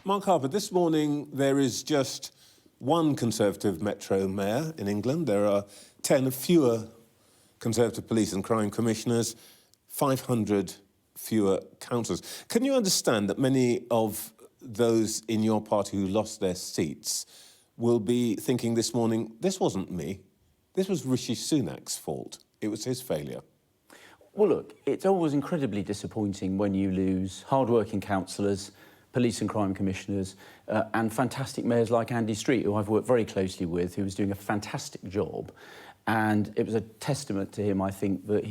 Mark Harper, this morning there is just one Conservative Metro Mayor in England. There are 10 fewer Conservative police and crime commissioners, 500 fewer councillors. Can you understand that many of those in your party who lost their seats will be thinking this morning, this wasn't me, this was Rishi Sunak's fault, it was his failure? Well, look, it's always incredibly disappointing when you lose hard-working councillors, police and crime commissioners, and fantastic mayors like Andy Street, who I've worked very closely with, who was doing a fantastic job. And it was a testament to him, I think, that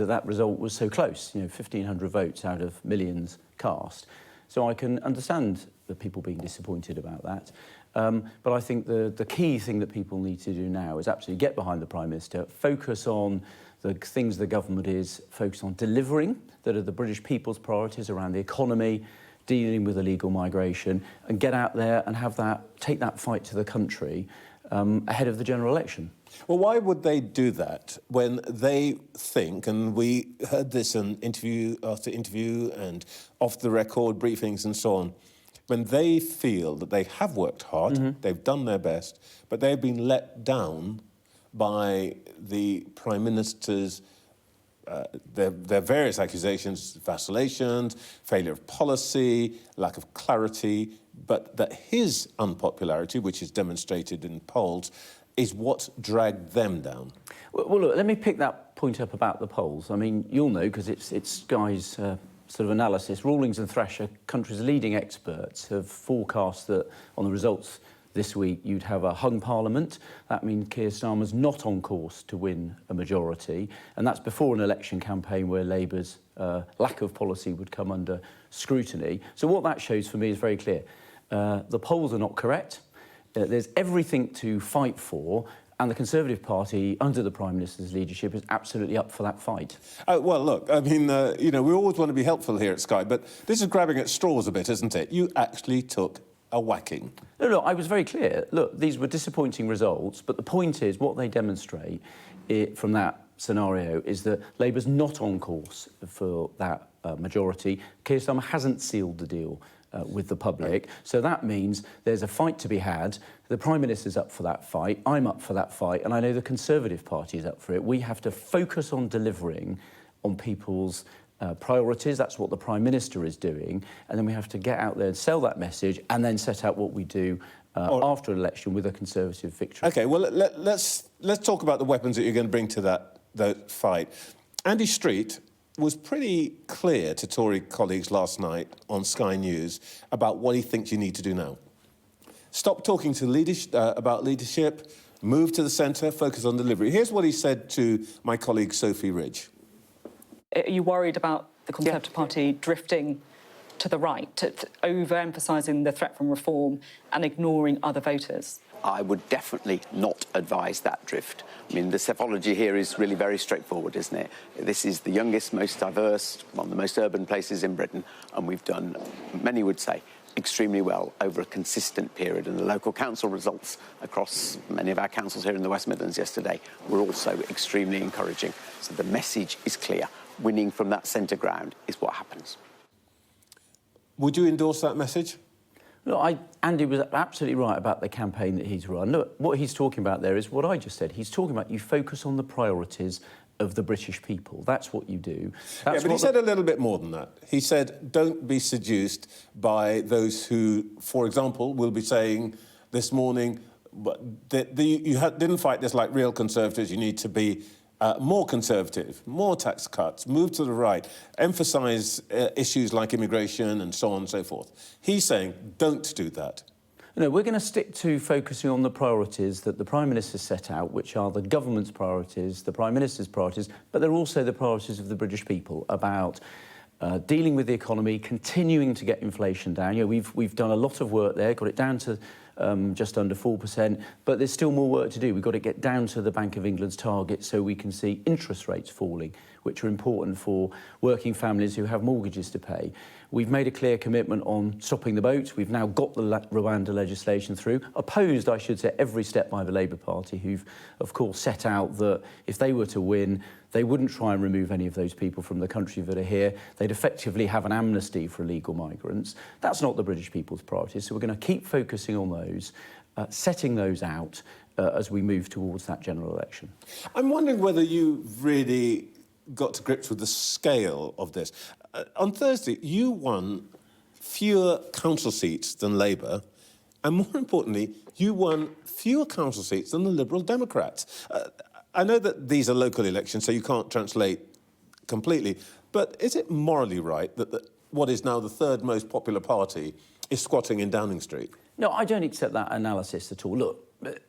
that result was so close, 1,500 votes out of millions cast. So I can understand the people being disappointed about that. But I think the key thing that people need to do now is absolutely get behind the Prime Minister, focus on the things the government is focused on delivering, that are the British people's priorities around the economy, dealing with illegal migration, and get out there and take that fight to the country ahead of the general election. Well, why would they do that when they think, and we heard this in interview after interview and off-the-record briefings and so on, when they feel that they have worked hard, they've done their best, but they've been let down by the Prime Minister's their various accusations, vacillations, failure of policy, lack of clarity, but that his unpopularity, which is demonstrated in polls, is what dragged them down. Well, look, let me pick that point up about the polls. I mean, you'll know, because it's Sky's sort of analysis. Rawlings and Thresher, country's leading experts, have forecast that on the results this week you'd have a hung parliament. That means Keir Starmer's not on course to win a majority, and that's before an election campaign where Labour's lack of policy would come under scrutiny. So what that shows for me is very clear. The polls are not correct. There's everything to fight for, and the Conservative Party, under the Prime Minister's leadership, is absolutely up for that fight. Well, look, I mean, we always want to be helpful here at Sky, but this is grabbing at straws a bit, isn't it? You actually took a whacking. No, I was very clear. Look, these were disappointing results, but the point is, what they demonstrate from that scenario is that Labour's not on course for that majority. Keir Starmer hasn't sealed the deal with the public. So that means there's a fight to be had. The Prime Minister's up for that fight. I'm up for that fight. And I know the Conservative Party is up for it. We have to focus on delivering on people's priorities. That's what the Prime Minister is doing. And then we have to get out there and sell that message and then set out what we do after an election with a Conservative victory. OK, well, let's talk about the weapons that you're going to bring to that fight. Andy Street was pretty clear to Tory colleagues last night on Sky News about what he thinks you need to do now. Stop talking to about leadership, move to the centre, focus on delivery. Here's what he said to my colleague Sophie Ridge. Are you worried about the Conservative Party drifting to the right, to overemphasising the threat from reform and ignoring other voters? I would definitely not advise that drift. I mean, the psephology here is really very straightforward, isn't it? This is the youngest, most diverse, one of the most urban places in Britain, and we've done, many would say, extremely well over a consistent period. And the local council results across many of our councils here in the West Midlands yesterday were also extremely encouraging. So the message is clear. Winning from that centre ground is what happens. Would you endorse that message? Look, Andy was absolutely right about the campaign that he's run. Look, what he's talking about there is what I just said. He's talking about you focus on the priorities of the British people. That's what you do. But he said a little bit more than that. He said, don't be seduced by those who, for example, will be saying this morning, that you didn't fight this like real Conservatives. You need to be more conservative, more tax cuts, move to the right, emphasise issues like immigration and so on and so forth. He's saying, don't do that. No, we're going to stick to focusing on the priorities that the Prime Minister set out, which are the government's priorities, the Prime Minister's priorities, but they're also the priorities of the British people about dealing with the economy, continuing to get inflation down. We've done a lot of work there, got it down to just under 4%, but there's still more work to do. We've got to get down to the Bank of England's target so we can see interest rates falling. which are important for working families who have mortgages to pay. We've made a clear commitment on stopping the boats. We've now got the Rwanda legislation through, opposed, I should say, every step by the Labour Party, who've, of course, set out that if they were to win, they wouldn't try and remove any of those people from the country that are here. They'd effectively have an amnesty for illegal migrants. That's not the British people's priority, so we're going to keep focusing on those, setting those out as we move towards that general election. I'm wondering whether you really got to grips with the scale of this. On Thursday, you won fewer council seats than Labour, and more importantly, you won fewer council seats than the Liberal Democrats. I know that these are local elections, so you can't translate completely, but is it morally right that what is now the third most popular party is squatting in Downing Street? No, I don't accept that analysis at all. Look,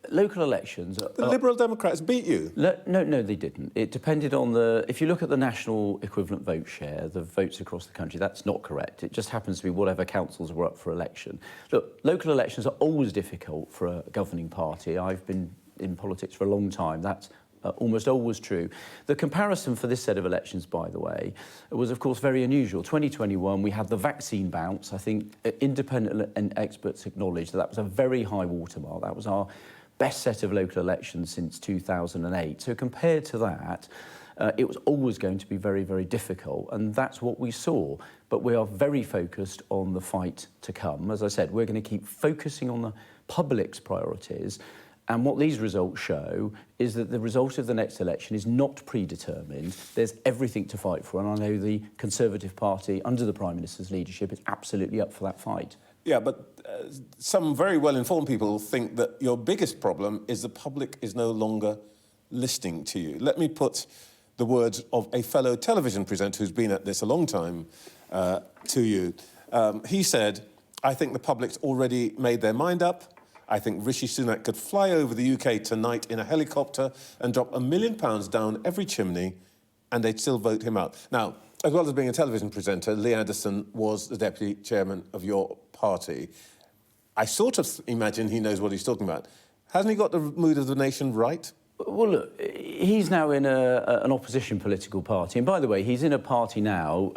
local elections... The Liberal Democrats beat you. No, they didn't. It depended on the... If you look at the national equivalent vote share, the votes across the country, that's not correct. It just happens to be whatever councils were up for election. Look, local elections are always difficult for a governing party. I've been in politics for a long time. That's almost always true. The comparison for this set of elections, by the way, was, of course, very unusual. 2021, we had the vaccine bounce. I think independent and experts acknowledged that was a very high watermark. That was our best set of local elections since 2008. So compared to that, it was always going to be very, very difficult, and that's what we saw. But we are very focused on the fight to come. As I said, we're going to keep focusing on the public's priorities. And what these results show is that the result of the next election is not predetermined. There's everything to fight for, and I know the Conservative Party, under the Prime Minister's leadership, is absolutely up for that fight. Yeah, but some very well-informed people think that your biggest problem is the public is no longer listening to you. Let me put the words of a fellow television presenter who's been at this a long time to you. He said, "I think the public's already made their mind up. I think Rishi Sunak could fly over the UK tonight in a helicopter and drop £1 million down every chimney and they'd still vote him out." Now, as well as being a television presenter, Lee Anderson was the deputy chairman of your party. I sort of imagine he knows what he's talking about. Hasn't he got the mood of the nation right? Well, look, he's now in an opposition political party. And by the way, he's in a party now,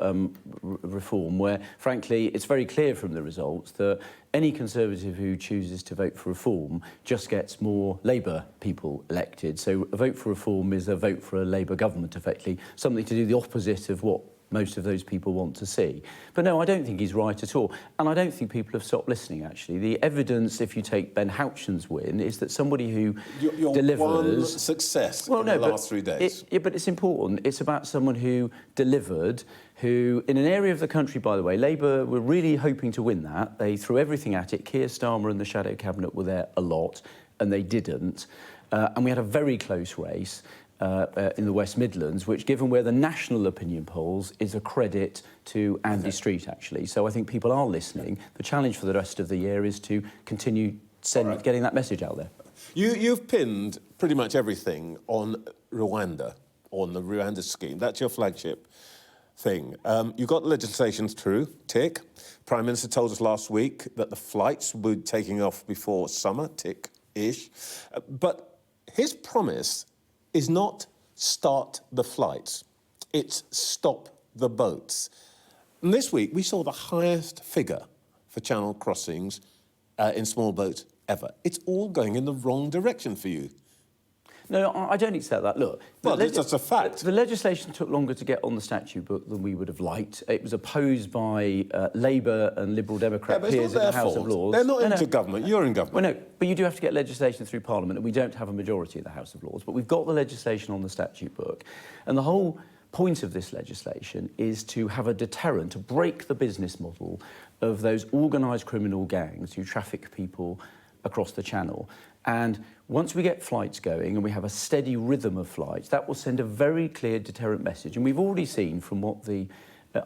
Reform, where, frankly, it's very clear from the results that any Conservative who chooses to vote for Reform just gets more Labour people elected. So a vote for Reform is a vote for a Labour government, effectively, something to do the opposite of what most of those people want to see. But no, I don't think he's right at all. And I don't think people have stopped listening, actually. The evidence, if you take Ben Houchen's win, is that somebody who delivers... one success in the last 3 days. But it's important. It's about someone who delivered, who, in an area of the country, by the way, Labour were really hoping to win that. They threw everything at it. Keir Starmer and the Shadow Cabinet were there a lot, and they didn't. And we had a very close race. In the West Midlands, which, given where the national opinion polls, is a credit to Andy Street, actually. So I think people are listening. The challenge for the rest of the year is to continue getting that message out there. You've pinned pretty much everything on Rwanda, on the Rwanda scheme. That's your flagship thing. You got legislation through, tick. Prime Minister told us last week that the flights would be taking off before summer, tick-ish. But his promise is not start the flights, it's stop the boats. And this week, we saw the highest figure for channel crossings in small boats ever. It's all going in the wrong direction for you. No, I don't accept that. Look, well, that's just a fact. The legislation took longer to get on the statute book than we would have liked. It was opposed by Labour and Liberal Democrat peers in the House of Lords. They're not into government. You're in government. Well, no, but you do have to get legislation through Parliament, and we don't have a majority in the House of Lords. But we've got the legislation on the statute book, and the whole point of this legislation is to have a deterrent, to break the business model of those organised criminal gangs who traffic people across the Channel. And once we get flights going and we have a steady rhythm of flights, that will send a very clear deterrent message. And we've already seen from what the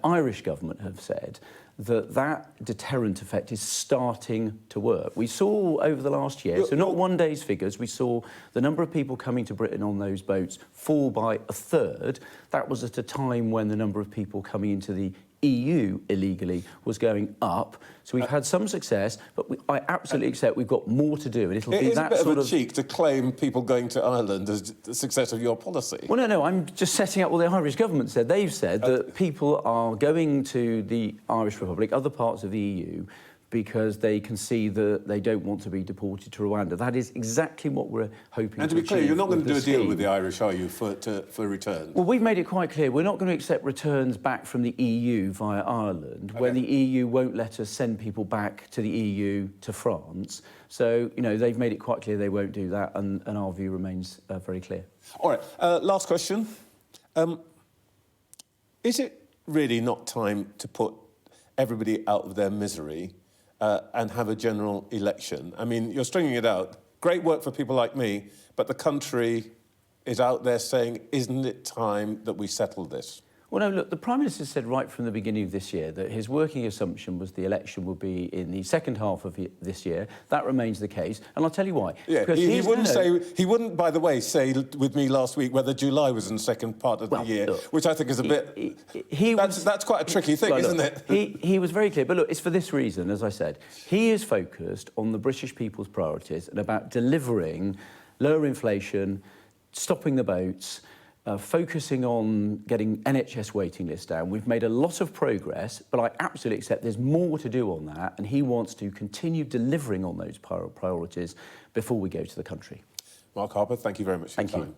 Irish government have said that that deterrent effect is starting to work. We saw over the last year, so not one day's figures, we saw the number of people coming to Britain on those boats fall by a third. That was at a time when the number of people coming into the EU illegally was going up. So we've had some success, but I absolutely accept we've got more to do, and it'll be that sort of... It is a bit of a cheek to claim people going to Ireland as the success of your policy. Well, no, I'm just setting out what the Irish government said. They've said that people are going to the Irish Republic, other parts of the EU, because they can see that they don't want to be deported to Rwanda. That is exactly what we're hoping to achieve. And to be clear, you're not going to do a deal scheme. with the Irish, are you, for returns? Well, we've made it quite clear we're not going to accept returns back from the EU via Ireland when the EU won't let us send people back to the EU to France. So, you know, they've made it quite clear they won't do that, and our view remains very clear. All right, last question. Is it really not time to put everybody out of their misery and have a general election? I mean, you're stringing it out. Great work for people like me, but the country is out there saying, isn't it time that we settle this? Well, no, look, the Prime Minister said right from the beginning of this year that his working assumption was the election would be in the second half of this year. That remains the case, and I'll tell you why. Yeah, he wouldn't, by the way, say with me last week whether July was in the second part of the year, look, which I think is a bit... That's quite a tricky thing, isn't it? He was very clear, but look, it's for this reason, as I said. He is focused on the British people's priorities and about delivering lower inflation, stopping the boats, focusing on getting NHS waiting lists down. We've made a lot of progress, but I absolutely accept there's more to do on that, and he wants to continue delivering on those priorities before we go to the country. Mark Harper, thank you very much for your time. Thank you.